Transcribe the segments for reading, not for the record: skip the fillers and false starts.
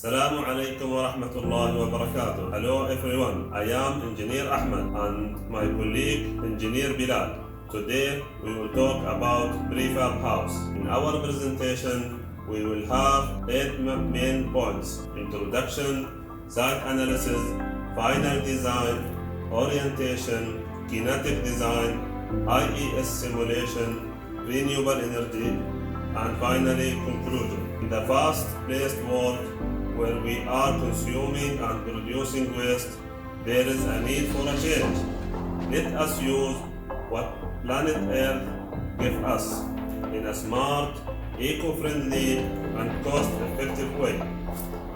Assalamu alaikum wa rahmatullahi wa barakatuh. Hello everyone, I am Engineer Ahmed and my colleague Engineer Bilal. Today we will talk about prefab house. In our presentation we will have 8 main points: introduction, site analysis, final design, orientation, kinetic design, IES simulation, renewable energy, and finally conclusion. In the fast-paced world where we are consuming and producing waste, there is a need for a change. Let us use what planet Earth gives us in a smart, eco-friendly, and cost-effective way.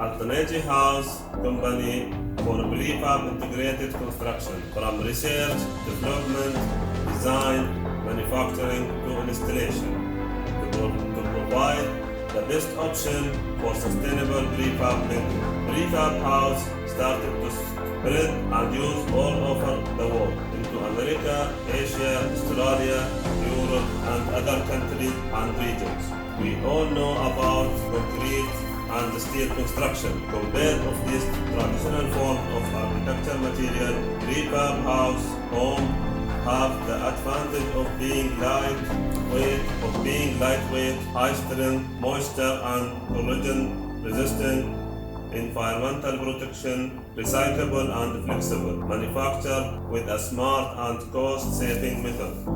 Alteneiji House Company for prefab integrated construction, from research, development, design, manufacturing to installation, to provide the best option for sustainable prefab building. Prefab house started to spread and use all over the world, into America, Asia, Australia, Europe, and other countries and regions. We all know about concrete and steel construction. Compared with this traditional form of architecture material, prefab house home have the advantage of being lightweight, high strength, moisture and corrosion resistant, environmental protection, recyclable and flexible, manufactured with a smart and cost-saving method.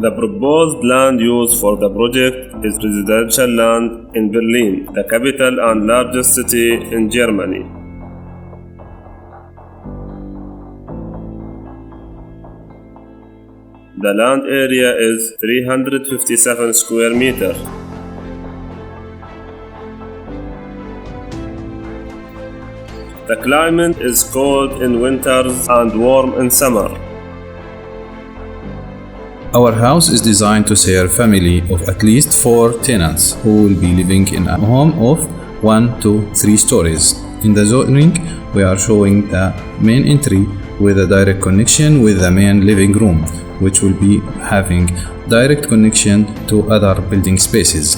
The proposed land use for the project is residential land in Berlin, the capital and largest city in Germany. The land area is 357 square meters. The climate is cold in winters and warm in summer. Our house is designed to serve a family of at least 4 tenants who will be living in a home of 1 to 3 stories. In the zoning, we are showing the main entry with a direct connection with the main living room, which will be having direct connection to other building spaces.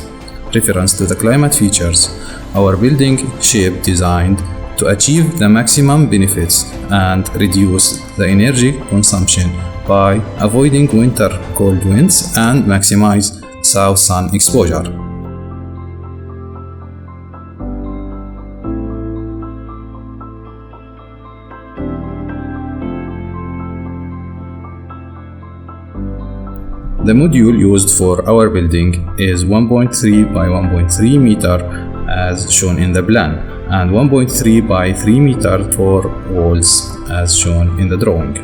Reference to the climate features, our building shape designed to achieve the maximum benefits and reduce the energy consumption by avoiding winter cold winds and maximize south sun exposure. The module used for our building is 1.3 by 1.3 meter as shown in the plan, and 1.3 by 3 meter for walls as shown in the drawing.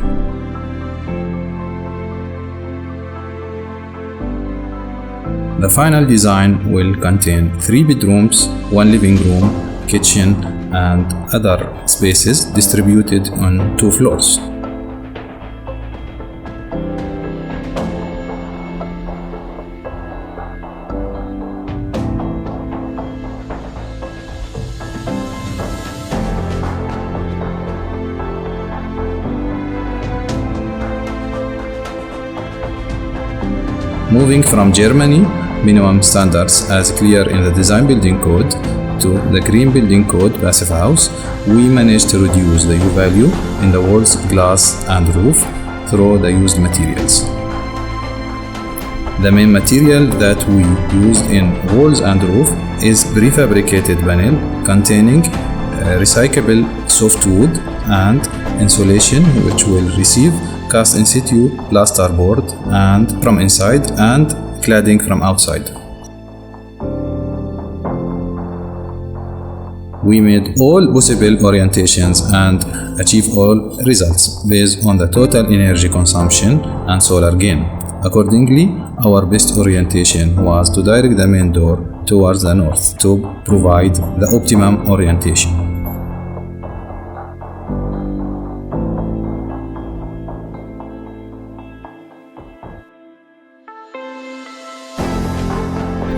The final design will contain 3 bedrooms, 1 living room, kitchen, and other spaces distributed on 2 floors. Moving from Germany minimum standards as clear in the design building code to the green building code passive house, we managed to reduce the U value in the walls, glass and roof through the used materials. The main material that we used in walls and roof is prefabricated vinyl containing recyclable softwood and insulation, which will receive cast in situ plasterboard and from inside and cladding from outside. We made all possible orientations and achieved all results based on the total energy consumption and solar gain. Accordingly, our best orientation was to direct the main door towards the north to provide the optimum orientation.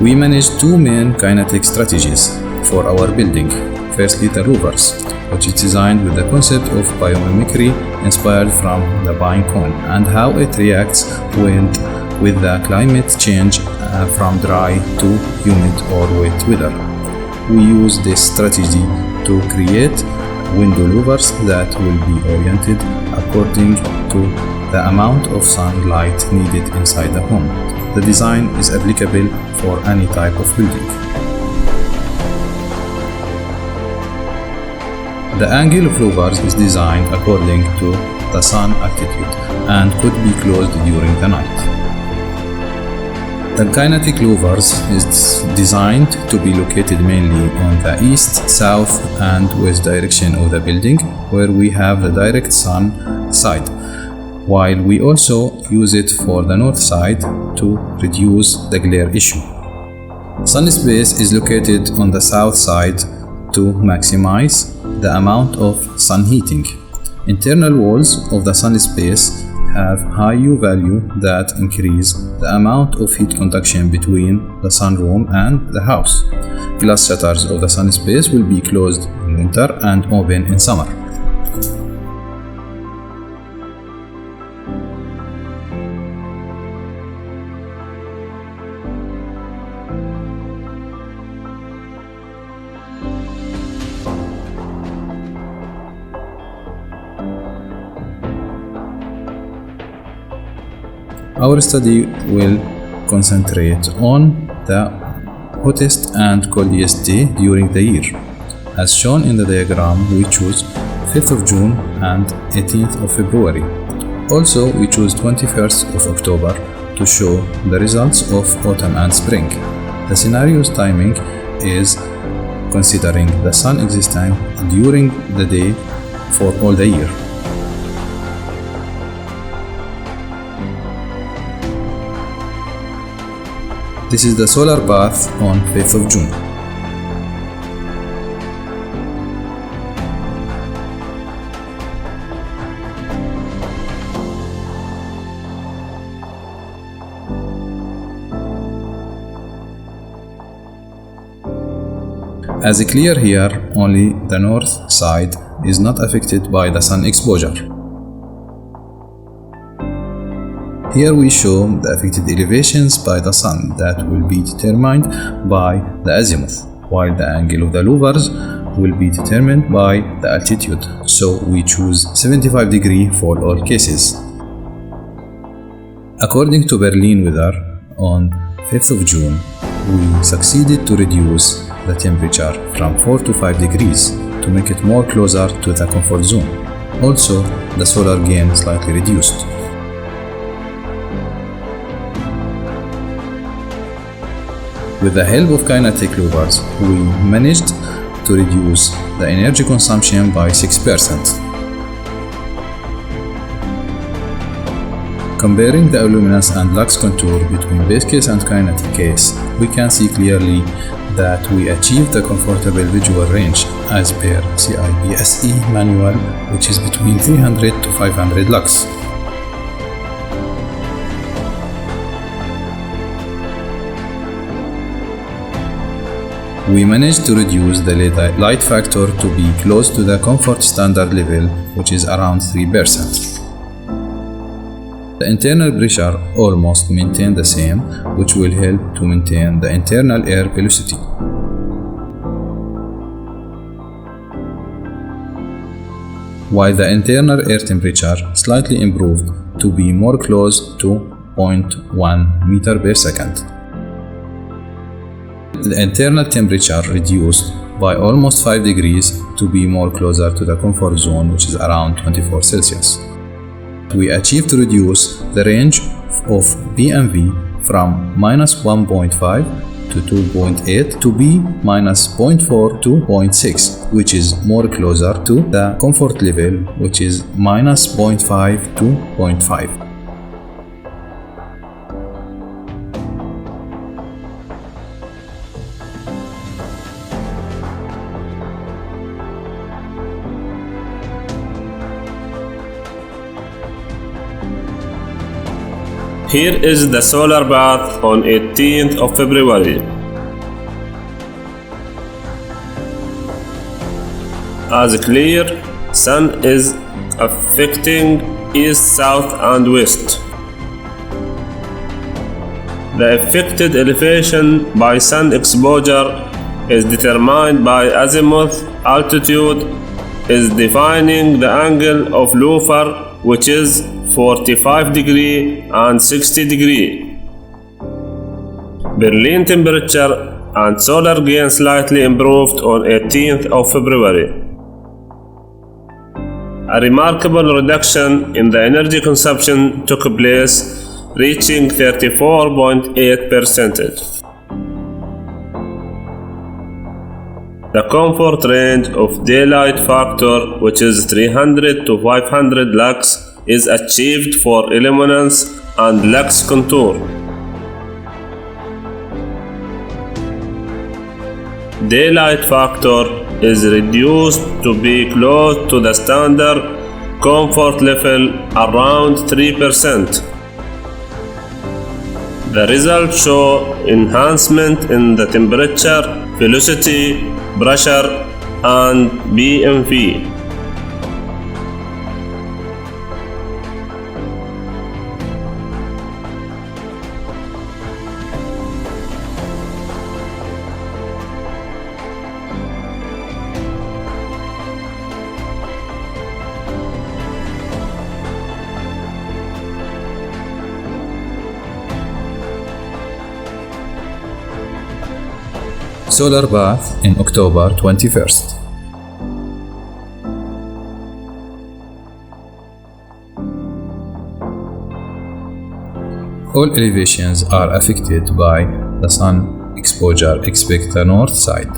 We managed 2 main kinetic strategies for our building. Firstly, the louvers, which is designed with the concept of biomimicry inspired from the pine cone and how it reacts when with the climate change from dry to humid or wet weather. We use this strategy to create window louvers that will be oriented according to the amount of sunlight needed inside the home. The design is applicable for any type of building. The angle of louvers is designed according to the sun altitude and could be closed during the night. The kinetic louvers is designed to be located mainly on the east, south, and west direction of the building, where we have the direct sun side, while we also use it for the north side to reduce the glare issue. Sun space is located on the south side to maximize the amount of sun heating. Internal walls of the sun space have high U value that increase the amount of heat conduction between the sunroom and the house. Glass shutters of the sun space will be closed in winter and open in summer. Our study will concentrate on the hottest and coldest day during the year. As shown in the diagram, we choose 5th of June and 18th of February. Also, we choose 21st of October to show the results of autumn and spring. The scenario's timing is considering the sun existing during the day for all the year. This is the solar path on 5th of June. As clear here, only the north side is not affected by the sun exposure. Here we show the affected elevations by the sun that will be determined by the azimuth, while the angle of the louvers will be determined by the altitude, so we choose 75 degrees for all cases. According to Berlin weather, on 5th of June, we succeeded to reduce the temperature from 4 to 5 degrees to make it more closer to the comfort zone. Also, the solar gain slightly reduced. With the help of kinetic louvers, we managed to reduce the energy consumption by 6%. Comparing the luminance and lux contour between base case and kinetic case, we can see clearly that we achieved the comfortable visual range as per CIBSE manual, which is between 300 to 500 lux. We managed to reduce the light factor to be close to the comfort standard level, which is around 3%. The internal pressure almost maintained the same, which will help to maintain the internal air velocity. While the internal air temperature slightly improved to be more close to 0.1 meter per second. The internal temperature reduced by almost 5 degrees to be more closer to the comfort zone, which is around 24 Celsius. We achieved to reduce the range of BMV from -1.5 to 2.8 to be -0.4 to 0.6, which is more closer to the comfort level, which is -0.5 to 0.5. Here is the solar bath on 18th of February. As clear, sun is affecting east, south and west. The affected elevation by sun exposure is determined by azimuth. Altitude is defining the angle of louver, which is 45 degree and 60 degree. Berlin temperature and solar gain slightly improved on 18th of February. A remarkable reduction in the energy consumption took place, reaching 34.8%. The comfort range of daylight factor, which is 300 to 500 lux, is achieved for illuminance and lux contour. Daylight factor is reduced to be close to the standard comfort level, around 3%. The results show enhancement in the temperature, velocity, pressure, and BMV. Solar bath in October 21st. All elevations are affected by the sun exposure except the north side.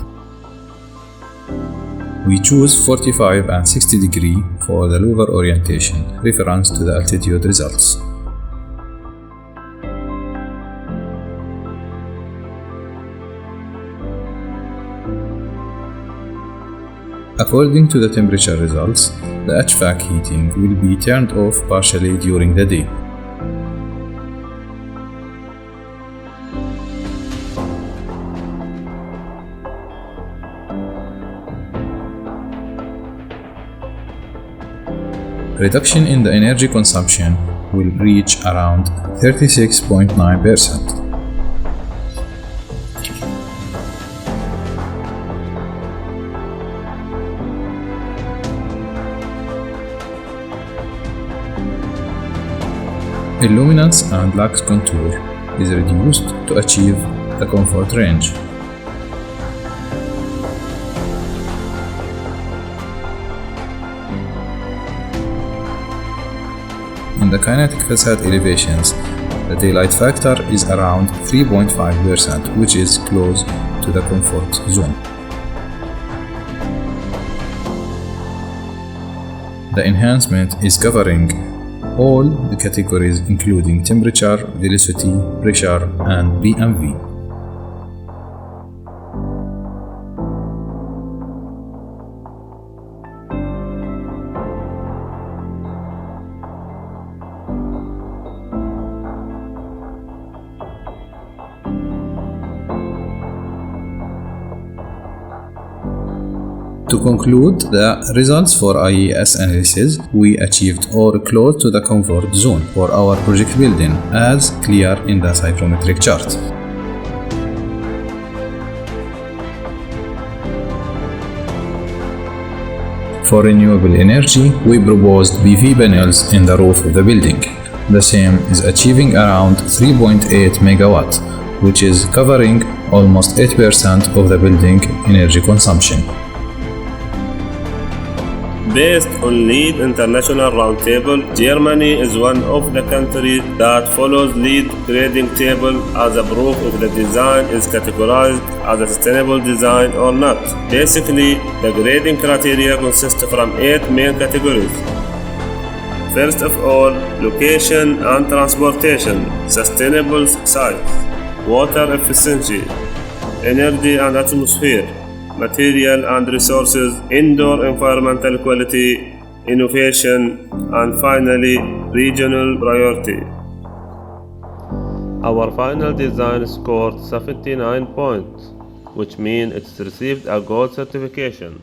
We choose 45 and 60 degree for the louver orientation, reference to the altitude results. According to the temperature results, the HVAC heating will be turned off partially during the day. Reduction in the energy consumption will reach around 36.9%. Illuminance and lux contour is reduced to achieve the comfort range. In the kinetic façade elevations, the daylight factor is around 3.5%, which is close to the comfort zone. The enhancement is covering all the categories including temperature, velocity, pressure, and BMV. To conclude the results for IES analysis, we achieved or close to the comfort zone for our project building as clear in the psychrometric chart. For renewable energy, we proposed PV panels in the roof of the building. The same is achieving around 3.8 megawatt, which is covering almost 8% of the building energy consumption. Based on LEED International Roundtable, Germany is one of the countries that follows LEED grading table as a proof if the design is categorized as a sustainable design or not. Basically, the grading criteria consist from 8 main categories. First of all, location and transportation, sustainable sites, water efficiency, energy and atmosphere, material and resources, indoor environmental quality, innovation, and finally, regional priority. Our final design scored 79 points, which means it's received a gold certification.